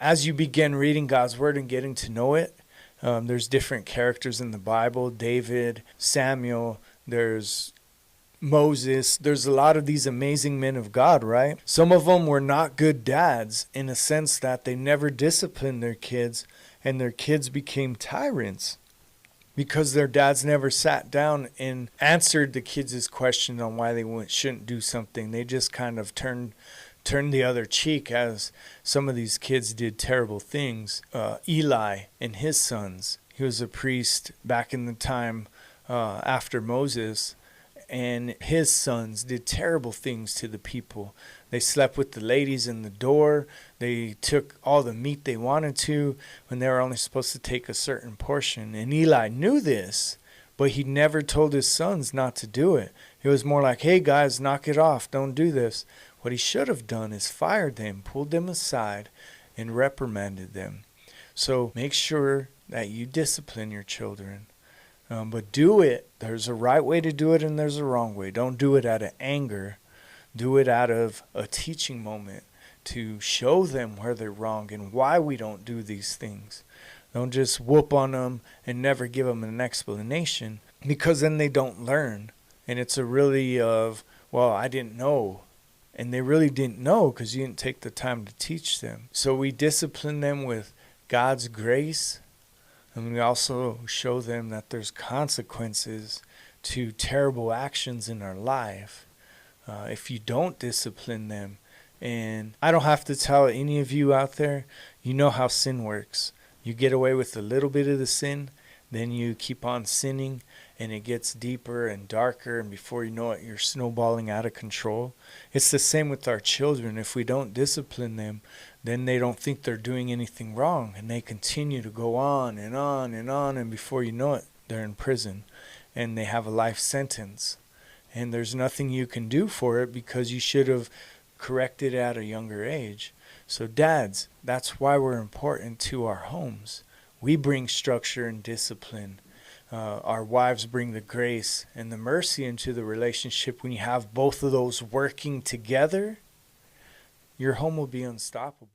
As you begin reading God's Word and getting to know it, there's different characters in the Bible: David, Samuel, there's Moses. There's a lot of these amazing men of God, right? Some of them were not good dads in a sense that they never disciplined their kids, and their kids became tyrants because their dads never sat down and answered the kids' question on why they shouldn't do something. They just kind of turned the other cheek, as some of these kids did terrible things. Eli and his sons, he was a priest back in the time after Moses, and his sons did terrible things to the people. They slept with the ladies in the door. They took all the meat they wanted to when they were only supposed to take a certain portion. And Eli knew this, but he never told his sons not to do it. It was more like, hey guys, knock it off. Don't do this. What he should have done is fired them, pulled them aside, and reprimanded them. So make sure that you discipline your children. But do it. There's a right way to do it and there's a wrong way. Don't do it out of anger. Do it out of a teaching moment to show them where they're wrong and why we don't do these things. Don't just whoop on them and never give them an explanation, because then they don't learn. And it's a really well, I didn't know. And they really didn't know because you didn't take the time to teach them. So we discipline them with God's grace. And we also show them that there's consequences to terrible actions in our life if you don't discipline them. And I don't have to tell any of you out there, you know how sin works. You get away with a little bit of the sin, then you keep on sinning, and it gets deeper and darker, and before you know it, you're snowballing out of control. It's the same with our children. If we don't discipline them, then they don't think they're doing anything wrong, and they continue to go on and on and on, and before you know it, they're in prison, and they have a life sentence. And there's nothing you can do for it because you should have corrected at a younger age. So dads, that's why we're important to our homes. We bring structure and discipline. Our wives bring the grace and the mercy into the relationship. When you have both of those working together, your home will be unstoppable.